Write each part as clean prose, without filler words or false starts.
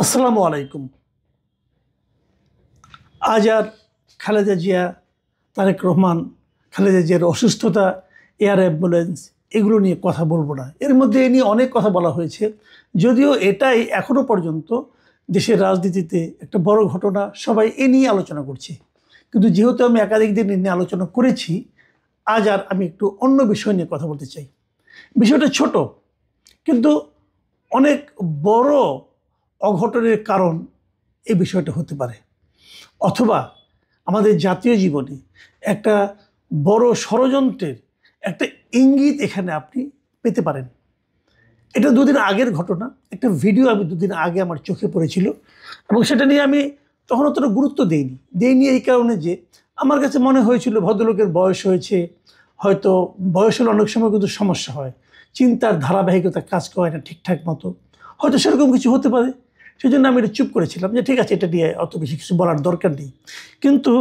আসসালামু আলাইকুম। আজ আর খালেদা জিয়া, তারেক রহমান, খালেদা জিয়ার অসুস্থতা, এয়ার অ্যাম্বুলেন্স এগুলো নিয়ে কথা বলবো না। এর মধ্যে এ নিয়ে অনেক কথা বলা হয়েছে, যদিও এটাই এখনো পর্যন্ত দেশের রাজনীতিতে একটা বড় ঘটনা। সবাই এ নিয়ে আলোচনা করছে, কিন্তু যেহেতু আমি একাধিক দিন এ নিয়ে আলোচনা করেছি, আজ আর আমি একটু অন্য বিষয় নিয়ে কথা বলতে চাই। বিষয়টা ছোট, কিন্তু অনেক বড় অঘটনের কারণ এই বিষয়টা হতে পারে, অথবা আমাদের জাতীয় জীবনে একটা বড় ষড়যন্ত্রের একটা ইঙ্গিত এখানে আপনি পেতে পারেন। এটা দুদিন আগের ঘটনা। একটা ভিডিও আমি দুদিন আগে আমার চোখে পড়েছিল, এবং সেটা নিয়ে আমি তখন অতটা গুরুত্ব দেইনি এই কারণে যে আমার কাছে মনে হয়েছিল ভদ্রলোকের বয়স হয়েছে, হয়তো বয়স হলে অনেক সময় কিন্তু সমস্যা হয়, চিন্তার ধারাবাহিকতা কাজ করে না ঠিকঠাক মতো, হয়তো সেরকম কিছু হতে পারে। সেই জন্য আমি এটা চুপ করেছিলাম যে ঠিক আছে, এটা নিয়ে অত বেশি কিছু বলার দরকার নেই। কিন্তু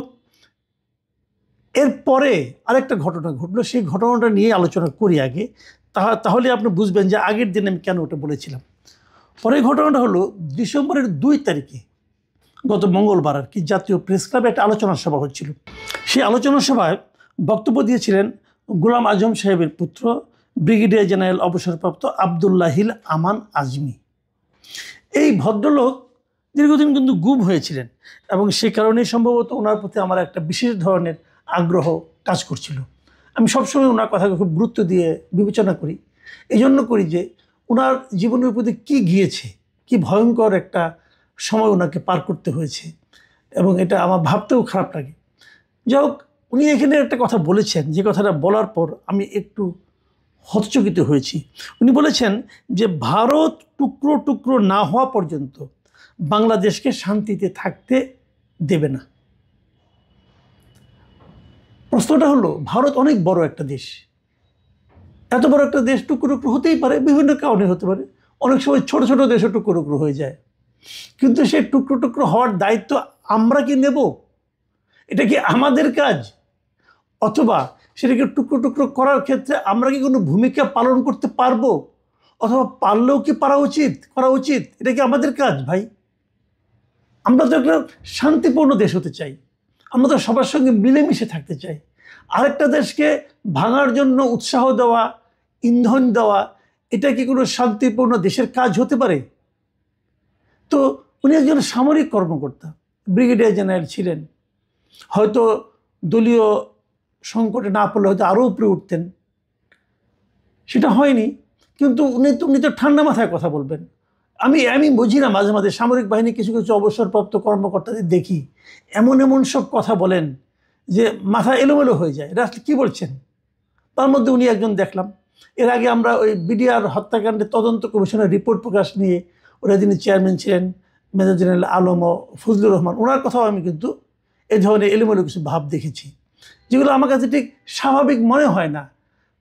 এরপরে আরেকটা ঘটনা ঘটলো, সেই ঘটনাটা নিয়ে আলোচনা করি আগে, তাহলে আপনি বুঝবেন যে আগের দিন আমি কেন ওটা বলেছিলাম। পরের ঘটনাটা হলো ডিসেম্বরের 2 তারিখে, গত মঙ্গলবার আর কি, জাতীয় প্রেস ক্লাবে একটা আলোচনা সভা হচ্ছিল। সেই আলোচনা সভায় বক্তব্য দিয়েছিলেন গোলাম আজম সাহেবের পুত্র ব্রিগেডিয়ার জেনারেল অবসরপ্রাপ্ত আবদুল্লাহিল আমান আজমি। এই ভদ্রলোক দীর্ঘদিন কিন্তু গুম হয়েছিলেন, এবং সে কারণেই সম্ভবত ওনার প্রতি আমার একটা বিশেষ ধরনের আগ্রহ কাজ করছিল। আমি সবসময় ওনার কথাকে খুব গুরুত্ব দিয়ে বিবেচনা করি। এই জন্য করি যে ওনার জীবনের প্রতি কী গিয়েছে, কি ভয়ঙ্কর একটা সময় ওনাকে পার করতে হয়েছে, এবং এটা আমার ভাবতেও খারাপ লাগে। যাই হোক, উনি এখানে একটা কথা বলেছেন, যে কথাটা বলার পর আমি একটু হতচকিত হয়েছি। উনি বলেছেন যে ভারত টুকরো টুকরো না হওয়া পর্যন্ত বাংলাদেশকে শান্তিতে থাকতে দেবে না। প্রশ্নটা হলো, ভারত অনেক বড় একটা দেশ, এত বড় একটা দেশ টুকরো টুকরো হতেই পারে, বিভিন্ন কারণে হতে পারে। অনেক সময় ছোট ছোট দেশও টুকরো টুকরো হয়ে যায়, কিন্তু সেই টুকরো টুকরো হওয়ার দায়িত্ব আমরা কি নেব? এটা কি আমাদের কাজ? অথবা সেটাকে টুকরো টুকরো করার ক্ষেত্রে আমরা কি কোনো ভূমিকা পালন করতে পারবো? অথবা পারলেও কি করা উচিত? এটা কি আমাদের কাজ ভাই? আমরা তো একটা শান্তিপূর্ণ দেশ হতে চাই, আমরা তো সবার সঙ্গে মিলেমিশে থাকতে চাই। আরেকটা দেশকে ভাঙার জন্য উৎসাহ দেওয়া, ইন্ধন দেওয়া, এটা কি কোনো শান্তিপূর্ণ দেশের কাজ হতে পারে? তো উনি একজন সামরিক কর্মকর্তা, ব্রিগেডিয়ার জেনারেল ছিলেন, হয়তো দলীয় সংকটে না পড়লে হয়তো আরও উপরে উঠতেন, সেটা হয়নি। কিন্তু উনি তো ঠান্ডা মাথায় কথা বলবেন। আমি বুঝি না, মাঝে মাঝে সামরিক বাহিনী কিছু কিছু অবসরপ্রাপ্ত কর্মকর্তাদের দেখি এমন সব কথা বলেন যে মাথা এলোমেলো হয়ে যায়। এটা আসলে কী বলছেন? তার মধ্যে উনি একজন দেখলাম। এর আগে আমরা ওই বিডিআর হত্যাকাণ্ডের তদন্ত কমিশনের রিপোর্ট প্রকাশ নিয়ে, ওরা যিনি চেয়ারম্যান ছিলেন মেজর জেনারেল আলম ও ফজলুর রহমান, ওনার কথাও আমি কিন্তু এই ধরনের এলোমেলো কিছু ভাব দেখেছি, যেগুলো আমার কাছে ঠিক স্বাভাবিক মনে হয় না,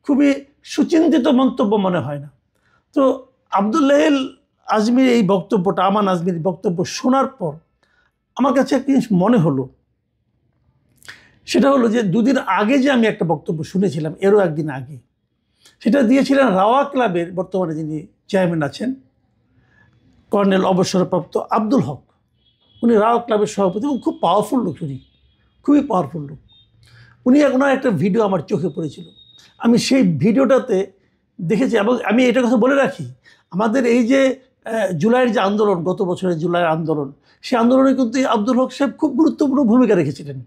খুবই সুচিন্তিত মন্তব্য মনে হয় না। তো আবদুল্লাহিল আজমির এই বক্তব্যটা, আমান আজমির বক্তব্য শোনার পর আমার কাছে একটা জিনিস মনে হলো। সেটা হলো যে দুদিন আগে যে আমি একটা বক্তব্য শুনেছিলাম, এরও একদিন আগে, সেটা দিয়েছিলেন রাওয়া ক্লাবের বর্তমানে যিনি চেয়ারম্যান আছেন, কর্নেল অবসরপ্রাপ্ত আব্দুল হক। উনি রাওয়া ক্লাবের সভাপতি এবং খুব পাওয়ারফুল লোক, উনি খুবই পাওয়ারফুল লোক। ওনার একটা ভিডিও আমার চোখে পড়েছিল। আমি সেই ভিডিওটাতে দেখেছি, এবং আমি এটা কথা বলে রাখি, আমাদের এই যে জুলাইয়ের যে আন্দোলন, গত বছরের জুলাইয়ের আন্দোলন, সেই আন্দোলনে কিন্তু আব্দুল হক সাহেব খুব গুরুত্বপূর্ণ ভূমিকা রেখেছিলেন।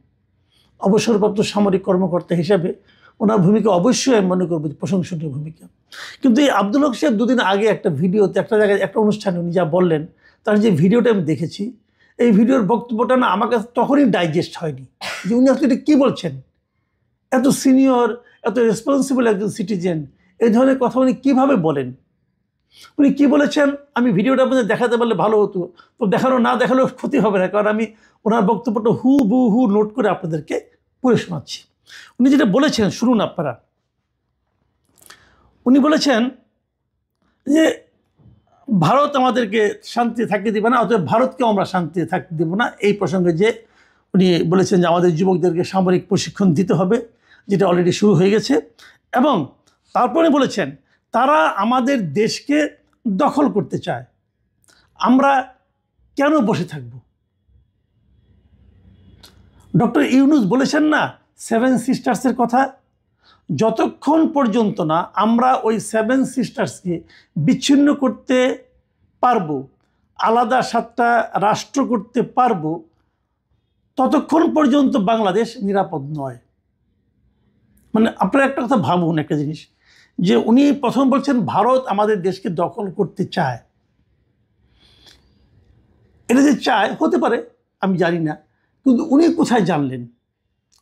অবসরপ্রাপ্ত সামরিক কর্মকর্তা হিসাবে ওনার ভূমিকা অবশ্যই আমি মনে করব প্রশংসনীয় ভূমিকা। কিন্তু এই আব্দুল হক সাহেব দুদিন আগে একটা ভিডিওতে, একটা জায়গায়, একটা অনুষ্ঠানে উনি যা বললেন, তার যে ভিডিওটা আমি দেখেছি, এই ভিডিওর বক্তব্যটা না আমার কাছে তখনই ডাইজেস্ট হয়নি যে উনি আসলে এটা কী বলছেন। এত সিনিয়র, এত রেসপন্সিবল একজন সিটিজেন, এই ধরনের কথা উনি কীভাবে বলেন? উনি কী বলেছেন আমি ভিডিওটা আপনাদের দেখাতে পারলে ভালো হতো, তো না দেখালেও ক্ষতি হবে না, কারণ আমি ওনার বক্তব্যটা হু নোট করে আপনাদেরকে পড়ে শোনাচ্ছি। উনি যেটা বলেছেন শুনুন আপনারা। উনি বলেছেন যে ভারত আমাদেরকে শান্তিতে থাকতে দেবে না, অথবা ভারতকেও আমরা শান্তিতে থাকতে দেবো না। এই প্রসঙ্গে যে উনি বলেছেন যে আমাদের যুবকদেরকে সামরিক প্রশিক্ষণ দিতে হবে, যেটা অলরেডি শুরু হয়ে গেছে, এবং তারপরে বলেছেন তারা আমাদের দেশকে দখল করতে চায়। আমরা কেন বসে থাকব? ডক্টর ইউনূস বলেছেন না 7 সিস্টার্সের কথা, যতক্ষণ পর্যন্ত না আমরা ওই 7 সিস্টার্সকে বিচ্ছিন্ন করতে পারবো, আলাদা 7টা রাষ্ট্র করতে পারবো, ততক্ষণ পর্যন্ত বাংলাদেশ নিরাপদ নয়। মানে আপনারা একটা কথা ভাবুন, একটা জিনিস, যে উনি প্রথম বলছেন ভারত আমাদের দেশকে দখল করতে চায়। এটা যে চায় হতে পারে, আমি জানি না, কিন্তু উনি কোথায় জানলেন?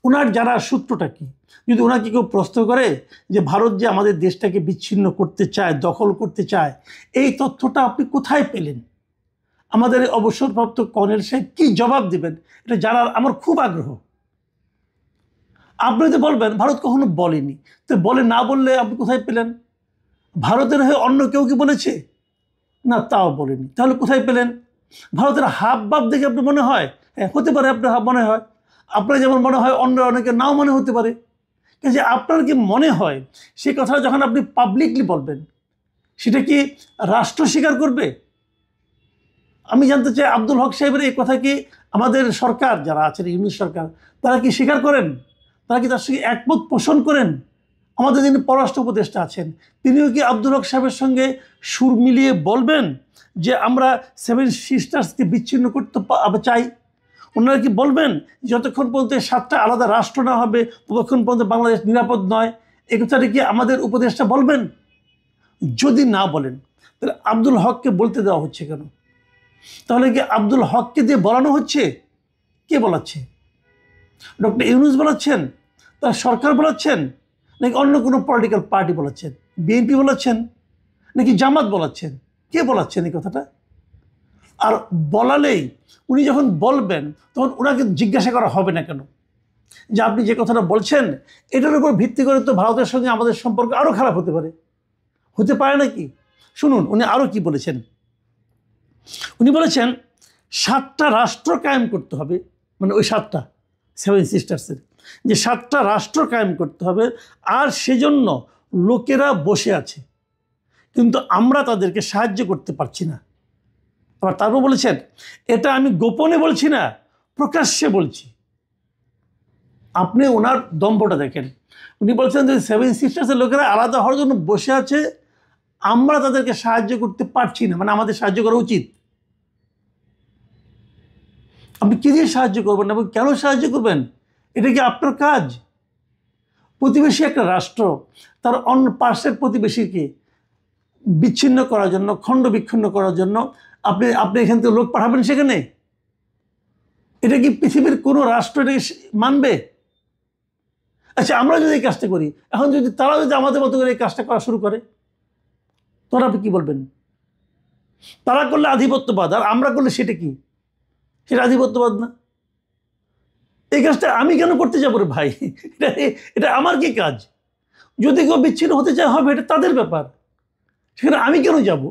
ওনার জানার সূত্রটা কি? যদি ওনাকে কেউ প্রশ্ন করে যে ভারত যে আমাদের দেশটাকে বিচ্ছিন্ন করতে চায়, দখল করতে চায়, এই তথ্যটা আপনি কোথায় পেলেন? আমাদের অবসরপ্রাপ্ত কর্নেল সাহেব কি জবাব দেবেন, এটা জানার আমার খুব আগ্রহ। আপনি তো বলবেন ভারত কখনো বলেনি, তো বলে না বললে আপনি কোথায় পেলেন? ভারতের হয়ে অন্য কেউ কি বলেছে? না, তাও বলেনি। তাহলে কোথায় পেলেন? ভারতের হাব ভাব দেখে আপনি মনে হয়, হ্যাঁ হতে পারে আপনার হাব মনে হয়, আপনার যেমন মনে হয় অন্য অনেকে নাও মনে হতে পারে। যে আপনার কি মনে হয় সেই কথাটা যখন আপনি পাবলিকলি বলবেন, সেটা কি রাষ্ট্র স্বীকার করবে? আমি জানতে চাই আব্দুল হক সাহেবের এই কথা কি আমাদের সরকার যারা আছেন, ইউনূস সরকার, তারা কি স্বীকার করেন? তারা কি তার সঙ্গে একমত পোষণ করেন? আমাদের যিনি পররাষ্ট্র উপদেষ্টা আছেন, তিনিও কি আব্দুল হক সাহেবের সঙ্গে সুর মিলিয়ে বলবেন যে আমরা 7 সিস্টার্সকে বিচ্ছিন্ন করতে চাই? ওনারা কি বলবেন যতক্ষণ পর্যন্ত 7টা আলাদা রাষ্ট্র না হবে ততক্ষণ পর্যন্ত বাংলাদেশ নিরাপদ নয়? এই কথাটা কি আমাদের উপদেষ্টা বলবেন? যদি না বলেন, তাহলে আব্দুল হককে বলতে দেওয়া হচ্ছে কেন? তাহলে কি আব্দুল হককে দিয়ে বলানো হচ্ছে? কে বলাচ্ছে? ডক্টর ইউনূস বলাচ্ছেন, তার সরকার বলাচ্ছেন, নাকি অন্য কোনো পলিটিক্যাল পার্টি বলাচ্ছেন? বিএনপি বলাচ্ছেন, নাকি জামাত বলাচ্ছেন? কে বলাচ্ছেন এই কথাটা? আর বলালেই উনি যখন বলবেন তখন ওনাকে জিজ্ঞাসা করা হবে না কেন যে আপনি যে কথাটা বলছেন এটার উপর ভিত্তি করে তো ভারতের সঙ্গে আমাদের সম্পর্ক আরও খারাপ হতে পারে? হতে পারে নাকি? শুনুন উনি আরও কি বলেছেন। উনি বলেছেন 7টা রাষ্ট্র কায়েম করতে হবে, মানে ওই 7টা 7 সিস্টার্সের যে 7টা রাষ্ট্র কায়েম করতে হবে, আর সেজন্য লোকেরা বসে আছে, কিন্তু আমরা তাদেরকে সাহায্য করতে পারছি না। আবার তারপর বলেছেন এটা আমি গোপনে বলছি না, প্রকাশ্যে বলছি। আপনি ওনার দম্ভটা দেখেন। উনি বলছেন যে 7 সিস্টার্সের লোকেরা আলাদা হওয়ার জন্য বসে আছে, আমরা তাদেরকে সাহায্য করতে পারছি না, মানে আমাদের সাহায্য করা উচিত। আপনি কী দিয়ে সাহায্য করবেন এবং কেন সাহায্য করবেন? এটা কি আপনার কাজ? প্রতিবেশী একটা রাষ্ট্র তার অন্য পাশের প্রতিবেশীকে বিচ্ছিন্ন করার জন্য, খণ্ড বিচ্ছিন্ন করার জন্য আপনি এখান থেকে লোক পাঠাবেন সেখানে? এটা কি পৃথিবীর কোনো রাষ্ট্র এটাকে মানবে? আচ্ছা, আমরা যদি এই কাজটা করি, এখন যদি তারা যদি আমাদের মতো করে এই কাজটা করা শুরু করে, তখন আপনি কী বলবেন? তারা করলে আধিপত্যবাদ, আর আমরা করলে সেটা কি? সেটা আধিপত্যবাদ না? এই কাজটা আমি কেন করতে যাবো রে ভাই? এটা আমার কি কাজ? যদি কেউ বিচ্ছিন্ন হতে চায় হবে, এটা তাদের ব্যাপার, সেখানে আমি কেন যাব?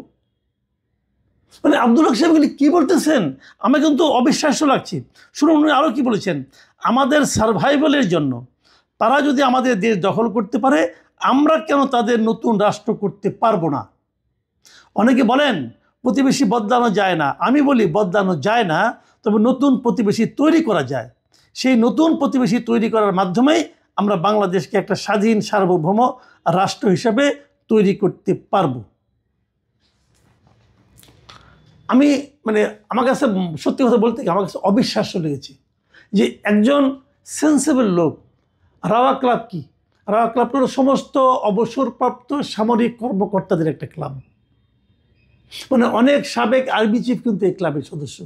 মানে আব্দুল হক সাহেব কি বলতেছেন আমার কিন্তু অবিশ্বাস্য লাগছে। শুনুন উনি আরও কি বলেছেন, আমাদের সার্ভাইভালের জন্য তারা যদি আমাদের দেশ দখল করতে পারে, আমরা কেন তাদের নতুন রাষ্ট্র করতে পারবো না? অনেকে বলেন প্রতিবেশী বদলানো যায় না, আমি বলি বদলানো যায় না, তবে নতুন প্রতিবেশী তৈরি করা যায়। সেই নতুন প্রতিবেশী তৈরি করার মাধ্যমেই আমরা বাংলাদেশকে একটা স্বাধীন সার্বভৌম রাষ্ট্র হিসেবে তৈরি করতে পারবো। আমি মানে আমার কাছে সত্যি কথা বলতে আমার কাছে অবিশ্বাস্য লেগেছে যে একজন সেন্সেবল লোক, রাওয়া ক্লাব কি? রাওয়া ক্লাব হলো সমস্ত অবসরপ্রাপ্ত সামরিক কর্মকর্তাদের একটা ক্লাব, মানে অনেক সাবেক আর্মি চিফ কিন্তু এই ক্লাবের সদস্য।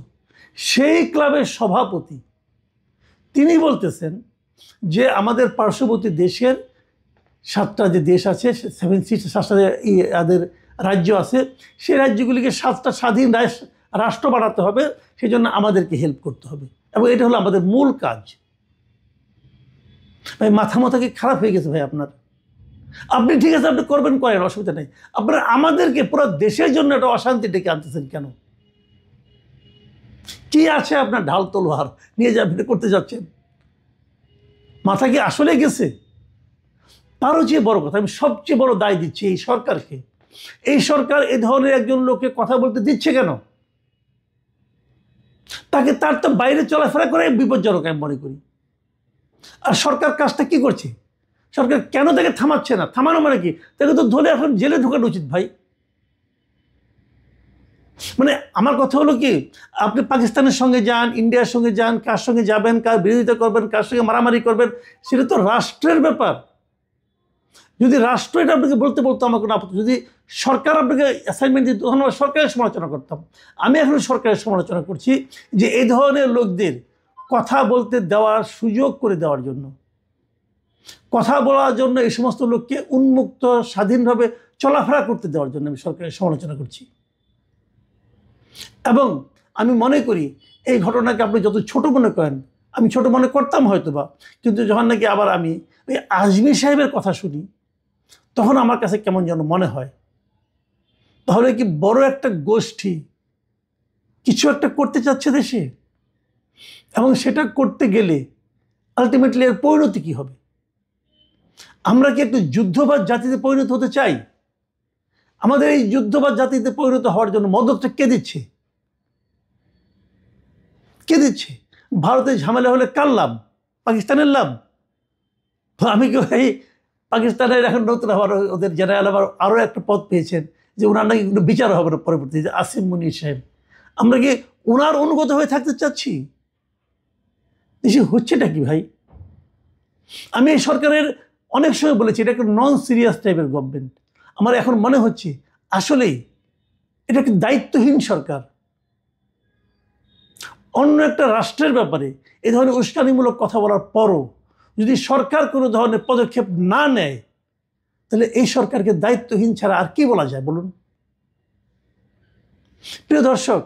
সেই ক্লাবের সভাপতি তিনি বলতেছেন যে আমাদের পার্শ্ববর্তী দেশের 7টা যে দেশ আছে, 7 7টা এদের রাজ্য আছে, সেই রাজ্যগুলিকে 7টা স্বাধীন রাষ্ট্র বানাতে হবে, সেই জন্য আমাদেরকে হেল্প করতে হবে, এবং এটা হলো আমাদের মূল কাজ। ভাই মাথা কি খারাপ হয়ে গেছে ভাই আপনার? আপনি ঠিক আছে, আপনি করবেন, করেন, অসুবিধা নেই। আপনারা আমাদেরকে পুরো দেশের জন্য একটা অশান্তি ডেকে আনতেছেন কেন? কি আছে আপনার ঢাল তলোয়ার নিয়ে যাবেন, করতে যাচ্ছেন? মাথা কি আসলে গেছে? তারও চেয়ে বড় কথা, আমি সবচেয়ে বড় দায় দিচ্ছি এই সরকারকে। এই সরকার এ ধরনের একজন লোককে কথা বলতে দিচ্ছে কেন? তাকে তার তো বাইরে চলাফেরা করে বিপজ্জনক আমি মনে করি। আর সরকার কাজটা কি করছে? সরকার কেন তাকে থামাচ্ছে না? থামানো মানে কি? তাকে তো ধরে এখন জেলে ঢোকানো উচিত ভাই। মানে আমার কথা হলো কি, আপনি পাকিস্তানের সঙ্গে যান, ইন্ডিয়ার সঙ্গে যান, কার সঙ্গে যাবেন, কার বিরোধিতা করবেন, কার সঙ্গে মারামারি করবেন, সেটা তো রাষ্ট্রের ব্যাপার। যদি রাষ্ট্র এটা আপনাকে বলতে বলতো আমার কোনো আপত্তি, যদি সরকার আপনাকে অ্যাসাইনমেন্ট দিত তখন আমরা সরকারের সমালোচনা করতাম। আমি এখন সরকারের সমালোচনা করছি যে এই ধরনের লোকদের কথা বলতে দেওয়ার সুযোগ করে দেওয়ার জন্য, কথা বলার জন্য এই সমস্ত লোককে উন্মুক্ত স্বাধীনভাবে চলাফেরা করতে দেওয়ার জন্য আমি সরকারের সমালোচনা করছি। এবং আমি মনে করি এই ঘটনাকে আপনি যত ছোট মনে করেন, আমি ছোট মনে করতাম হয়তো বা, কিন্তু যখন নাকি আবার আমি ওই আজমি সাহেবের কথা শুনি তখন আমার কাছে কেমন যেন মনে হয় তাহলে কি বড় একটা গোষ্ঠী কিছু একটা করতে চাচ্ছে দেশে, এবং সেটা করতে গেলে আলটিমেটলি এর পরিণতি কি হবে? আমরা কি একটু যুদ্ধবাজ জাতিতে পরিণত হতে চাই? আমাদের এই যুদ্ধবাজ জাতিতে পরিণত হওয়ার জন্য মদতটা কে দিচ্ছে? কে দিচ্ছে? ভারতের ঝামেলা হলে কার লাভ? পাকিস্তানের লাভ? আমি কি এই পাকিস্তানের এখন নতুন আবার ওদের জেনারেল আবার আরও একটা পদ পেয়েছেন যে ওনার নাকি বিচার হবে না পরবর্তী, যে আসিম মুনির সাহেব। আমরা কি ওনার অনুগত হয়ে থাকতে চাচ্ছি? দেশে হচ্ছেটা কি ভাই? আমি এই সরকারের অনেক সময় বলেছি এটা একটা নন সিরিয়াস টাইপের গভর্নমেন্ট। আমার এখন মনে হচ্ছে আসলেই এটা একটা দায়িত্বহীন সরকার। অন্য একটা রাষ্ট্রের ব্যাপারে এই ধরনের উস্কানিমূলক কথা বলার পরও যদি সরকার কোনো ধরনের পদক্ষেপ না নেয় তাহলে এই সরকারকে দায়িত্বহীন ছাড়া আর কি বলা যায় বলুন? প্রিয় দর্শক,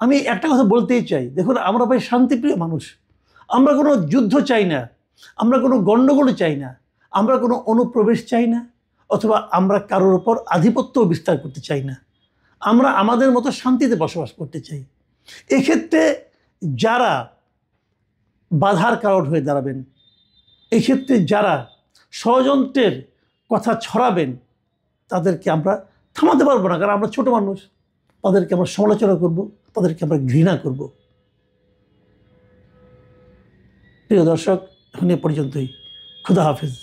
আমি একটা কথা বলতেই চাই, দেখুন আমরা ভাই শান্তিপ্রিয় মানুষ, আমরা কোনো যুদ্ধ চাই না, আমরা কোনো গণ্ডগোল চাই না, আমরা কোনো অনুপ্রবেশ চাই না, অথবা আমরা কারোর ওপর আধিপত্য বিস্তার করতে চাই না। আমরা আমাদের মতো শান্তিতে বসবাস করতে চাই। এক্ষেত্রে যারা বাধার কারণ হয়ে দাঁড়াবেন, এক্ষেত্রে যারা ষড়যন্ত্রের কথা ছড়াবেন, তাদেরকে আমরা থামাতে পারবো না, কারণ আমরা ছোট মানুষ। তাদেরকে আমরা সমালোচনা করব, তাদেরকে আমরা ঘৃণা করব। প্রিয় দর্শক, এখন এ পর্যন্তই। খুদা হাফেজ।